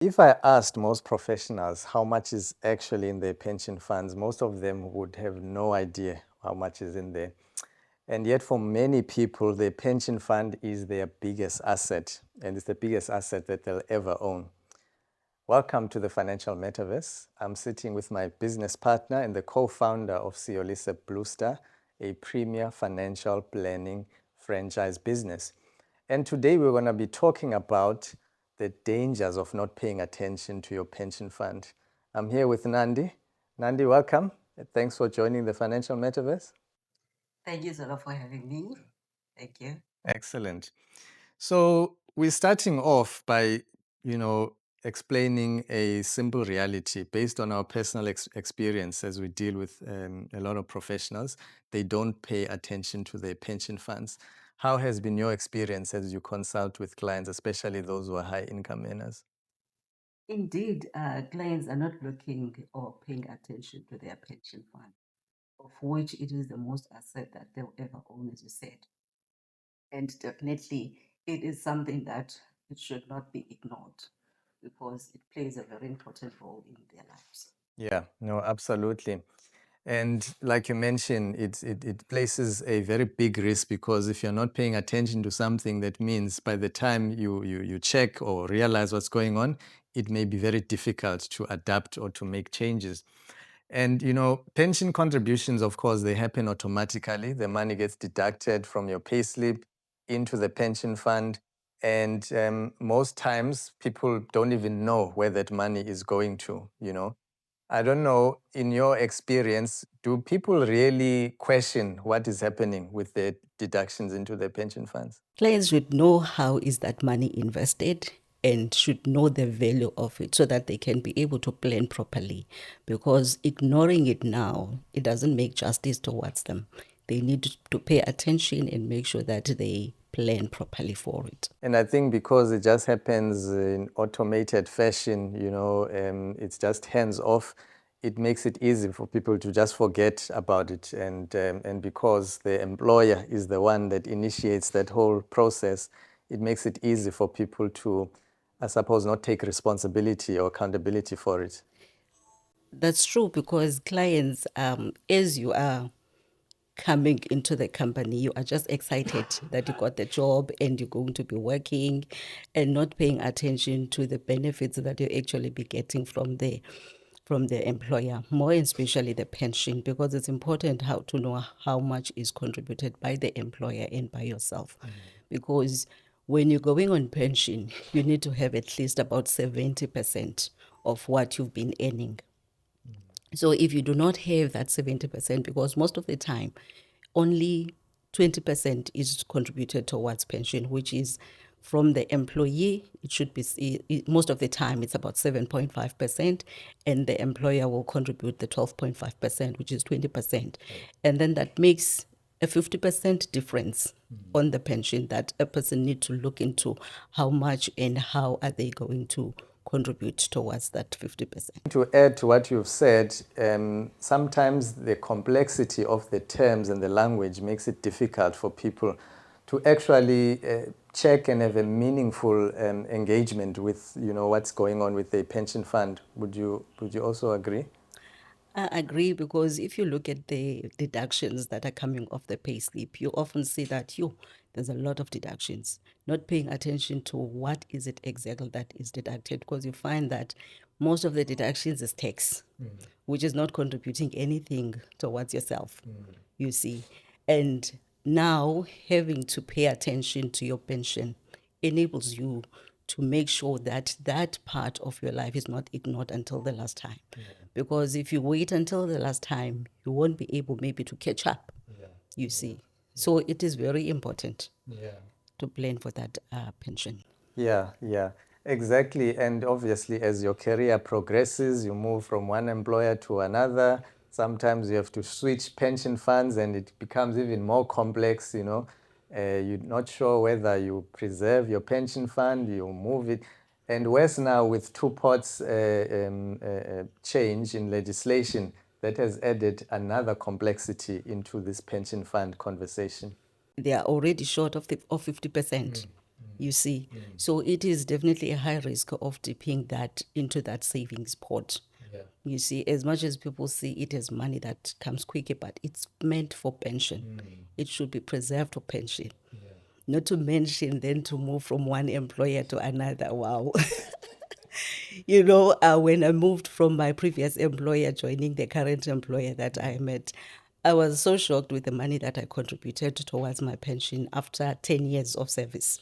If I asked most professionals how much is actually in their pension funds, most of them would have no idea how much is in there. And yet, for many people, their pension fund is their biggest asset, and it's the biggest asset that they'll ever own. Welcome to the Financial Metaverse. I'm sitting with my business partner and the co-founder of Siolise Bluestar, a premier financial planning franchise business. And today we're going to be talking about the dangers of not paying attention to your pension fund. I'm here with Nandi. Nandi, welcome. Thanks for joining the Financial Metaverse. Thank you, Zola, for having me. Thank you. Excellent. So we're starting off by, explaining a simple reality based on our personal experience as we deal with a lot of professionals. They don't pay attention to their pension funds. How has been your experience as you consult with clients, especially those who are high income earners? Indeed, clients are not looking or paying attention to their pension fund, of which it is the most asset that they'll ever own, as you said. And definitely, it is something that it should not be ignored because it plays a very important role in their lives. Yeah, no, absolutely. And like you mentioned, it places a very big risk because if you're not paying attention to something, that means by the time you check or realize what's going on, it may be very difficult to adapt or to make changes. And pension contributions, of course, they happen automatically. The money gets deducted from your payslip into the pension fund. And most times people don't even know where that money is going to. I don't know, in your experience, do people really question what is happening with the deductions into their pension funds? Clients should know how is that money invested and should know the value of it so that they can be able to plan properly, because ignoring it now, it doesn't make justice towards them. They need to pay attention and make sure that they plan properly for it. And I think because it just happens in automated fashion, it's just hands off, it makes it easy for people to just forget about it. And because the employer is the one that initiates that whole process, it makes it easy for people to, I suppose, not take responsibility or accountability for it. That's true, because clients, as you are coming into the company, you are just excited that you got the job and you're going to be working and not paying attention to the benefits that you actually be getting from the employer, more especially the pension, because it's important how to know how much is contributed by the employer and by yourself. Because when you're going on pension, you need to have at least about 70% of what you've been earning. So if you do not have that 70%, because most of the time, only 20% is contributed towards pension, which is from the employee, it should be, most of the time, it's about 7.5%, and the employer will contribute the 12.5%, which is 20%. And then that makes a 50% difference on the pension that a person needs to look into how much and how are they going to contribute towards that 50%. To add to what you've said, sometimes the complexity of the terms and the language makes it difficult for people to actually check and have a meaningful engagement with what's going on with the pension fund. Would you also agree? I agree, because if you look at the deductions that are coming off the payslip, you often see that there's a lot of deductions. Not paying attention to what is it exactly that is deducted, because you find that most of the deductions is tax, which is not contributing anything towards yourself. You see, and now having to pay attention to your pension enables you to make sure that that part of your life is not ignored until the last time. Because if you wait until the last time, you won't be able maybe to catch up, you see. So it is very important to plan for that pension. Yeah, yeah, exactly. And obviously, as your career progresses, you move from one employer to another. Sometimes you have to switch pension funds, and it becomes even more complex. You're not sure whether you preserve your pension fund, you move it. And worse now, with two pots change in legislation, that has added another complexity into this pension fund conversation. They are already short of 50%. You see, so it is definitely a high risk of dipping that into that savings pot. Yeah. You see, as much as people see it as money that comes quickly, but it's meant for pension. It should be preserved for pension. Yeah. Not to mention then to move from one employer to another. Wow. When I moved from my previous employer, joining the current employer that I'm at, I was so shocked with the money that I contributed towards my pension after 10 years of service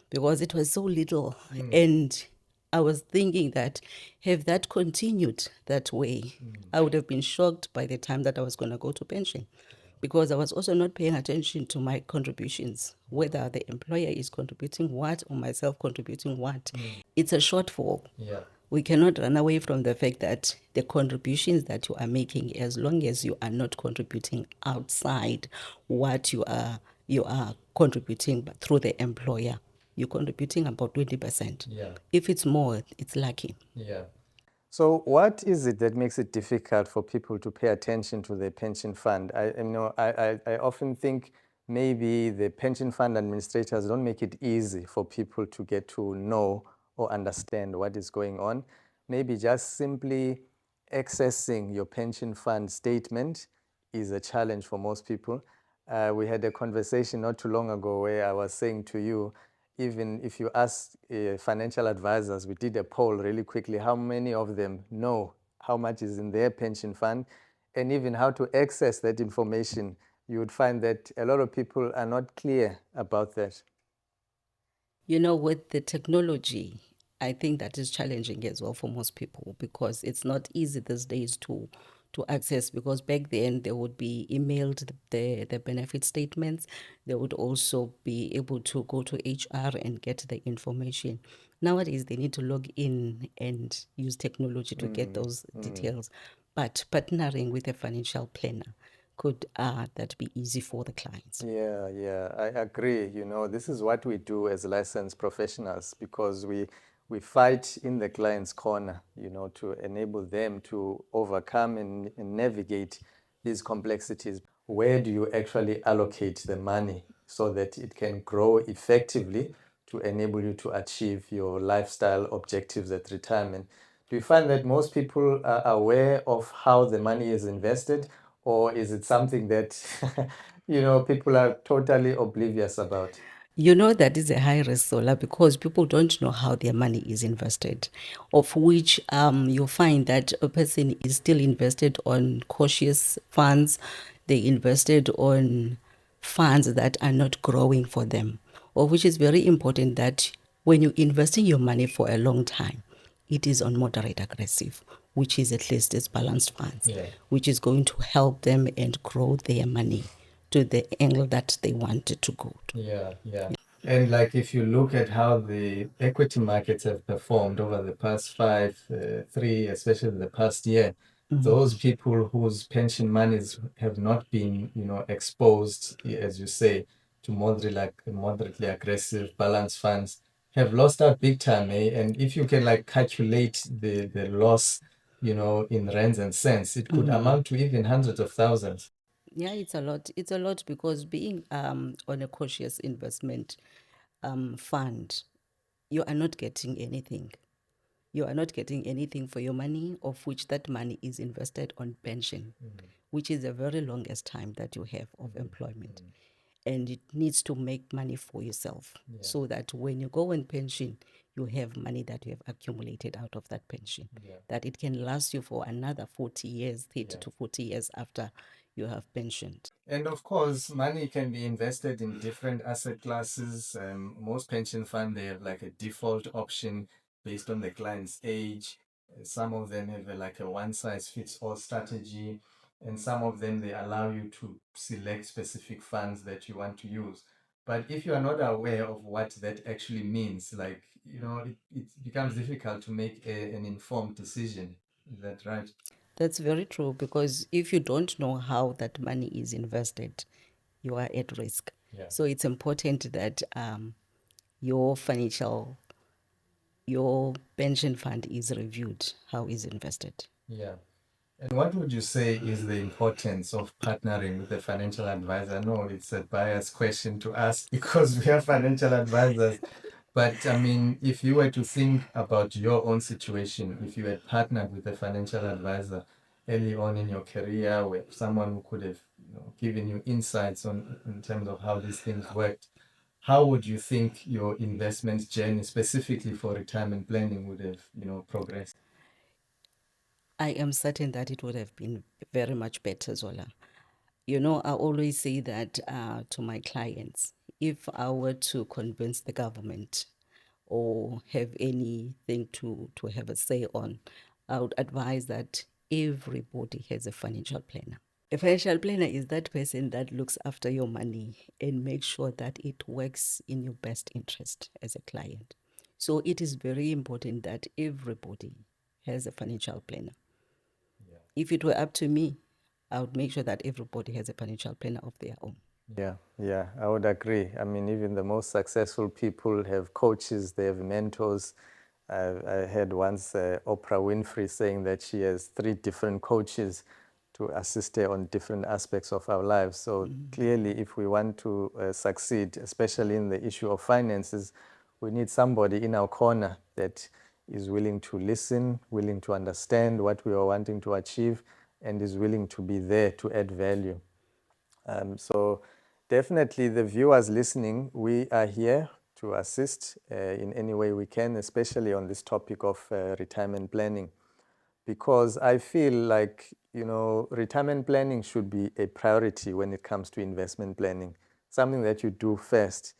because it was so little. And I was thinking that have that continued that way, I would have been shocked by the time that I was going to go to pension because I was also not paying attention to my contributions, whether the employer is contributing what or myself contributing what. It's a shortfall. Yeah. We cannot run away from the fact that the contributions that you are making, as long as you are not contributing outside what you are contributing through the employer, you're contributing about 20%. Yeah. If it's more, it's lucky. Yeah. So what is it that makes it difficult for people to pay attention to their pension fund? I often think maybe the pension fund administrators don't make it easy for people to get to know or understand what is going on. Maybe just simply accessing your pension fund statement is a challenge for most people. We had a conversation not too long ago where I was saying to you, even if you ask financial advisors, we did a poll really quickly, how many of them know how much is in their pension fund and even how to access that information, you would find that a lot of people are not clear about that. With the technology, I think that is challenging as well for most people because it's not easy these days to access because back then they would be emailed the benefit statements. They would also be able to go to HR and get the information. Nowadays they need to log in and use technology to get those details. But partnering with a financial planner could that be easy for the clients. Yeah, yeah, I agree. This is what we do as licensed professionals because we fight in the client's corner, to enable them to overcome and navigate these complexities. Where do you actually allocate the money so that it can grow effectively to enable you to achieve your lifestyle objectives at retirement? Do you find that most people are aware of how the money is invested, or is it something that people are totally oblivious about? That is a high risk, Zola, because people don't know how their money is invested, of which you find that a person is still invested on cautious funds. They invested on funds that are not growing for them, of which is very important that when you're investing your money for a long time, it is on moderate aggressive, which is at least as balanced funds, Yeah. which is going to help them and grow their money to the angle that they wanted to go to. Yeah, yeah. And like if you look at how the equity markets have performed over the past three, especially the past year, those people whose pension monies have not been, exposed, as you say, to moderately aggressive balance funds have lost out big time, eh? And if you can like calculate the loss, in rands and cents, it could amount to even hundreds of thousands. Yeah, it's a lot. It's a lot because being on a cautious investment fund, you are not getting anything. You are not getting anything for your money, of which that money is invested on pension, which is the very longest time that you have of employment. And it needs to make money for yourself so that when you go on pension, you have money that you have accumulated out of that pension, that it can last you for another 40 years, 30 to 40 years after you have pensioned. And of course, money can be invested in different asset classes. Most pension funds, they have like a default option based on the client's age. Some of them have like a one size fits all strategy. And some of them, they allow you to select specific funds that you want to use. But if you are not aware of what that actually means, like, it becomes difficult to make an informed decision. Is that right? That's very true because if you don't know how that money is invested, you are at risk. Yeah. So it's important that your your pension fund is reviewed, how is invested. Yeah. And what would you say is the importance of partnering with a financial advisor? I know it's a biased question to ask because we are financial advisors, But I mean, if you were to think about your own situation, if you had partnered with a financial advisor early on in your career, where someone who could have, given you insights on in terms of how these things worked, how would you think your investment journey, specifically for retirement planning, would have, progressed? I am certain that it would have been very much better, Zola. You know, I always say that to my clients, if I were to convince the government or have anything to have a say on, I would advise that everybody has a financial planner. A financial planner is that person that looks after your money and makes sure that it works in your best interest as a client. So it is very important that everybody has a financial planner. If it were up to me, I would make sure that everybody has a financial planner of their own. Yeah, yeah, I would agree. I mean, even the most successful people have coaches, they have mentors. I heard once Oprah Winfrey saying that she has 3 different coaches to assist her on different aspects of our lives. So clearly, if we want to succeed, especially in the issue of finances, we need somebody in our corner that is willing to listen, willing to understand what we are wanting to achieve, and is willing to be there to add value. So definitely the viewers listening, we are here to assist in any way we can, especially on this topic of retirement planning, because I feel like, retirement planning should be a priority when it comes to investment planning, something that you do first.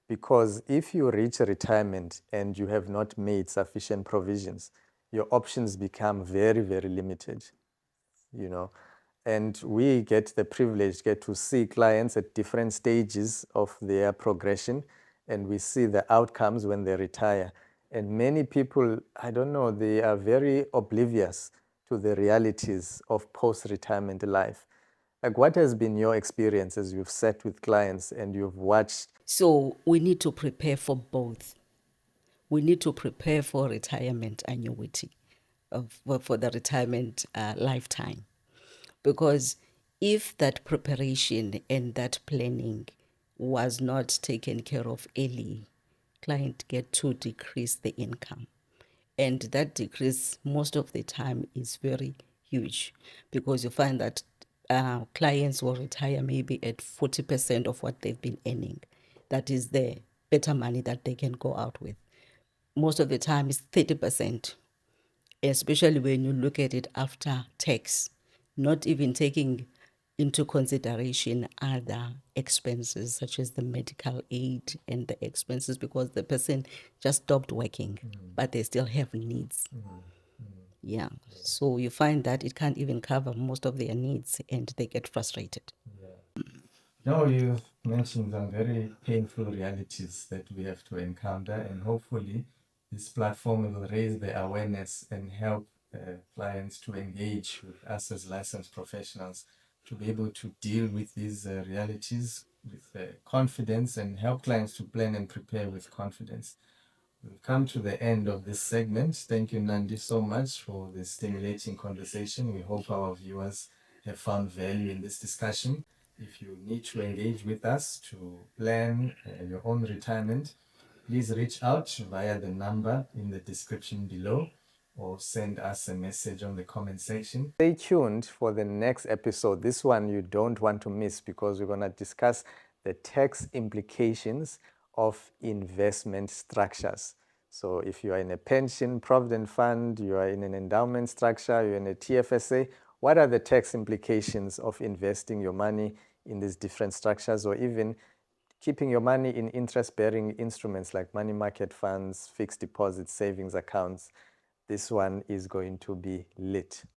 Because if you reach retirement and you have not made sufficient provisions, your options become very, very limited, you know. And we get the privilege, get to see clients at different stages of their progression, and we see the outcomes when they retire. And many people, I don't know, they are very oblivious to the realities of post-retirement life. Like, what has been your experience as you've sat with clients and you've watched? So we need to prepare for both. We need to prepare for retirement annuity, for the retirement lifetime. Because if that preparation and that planning was not taken care of early, client get to decrease the income. And that decrease most of the time is very huge, because you find that clients will retire maybe at 40% of what they've been earning. That is the better money that they can go out with. Most of the time it's 30%, especially when you look at it after tax, not even taking into consideration other expenses such as the medical aid and the expenses, because the person just stopped working, but they still have needs. Yeah. So you find that it can't even cover most of their needs and they get frustrated. No, you mentioned some very painful realities that we have to encounter, and hopefully, this platform will raise the awareness and help clients to engage with us as licensed professionals to be able to deal with these realities with confidence and help clients to plan and prepare with confidence. We've come to the end of this segment. Thank you, Nandi, so much for this stimulating conversation. We hope our viewers have found value in this discussion. If you need to engage with us to plan your own retirement, please reach out via the number in the description below or send us a message on the comment section. Stay tuned for the next episode. This one you don't want to miss, because we're going to discuss the tax implications of investment structures. So if you are in a pension provident fund, you are in an endowment structure, you're in a TFSA, what are the tax implications of investing your money in these different structures, or even keeping your money in interest-bearing instruments like money market funds, fixed deposits, savings accounts? This one is going to be lit.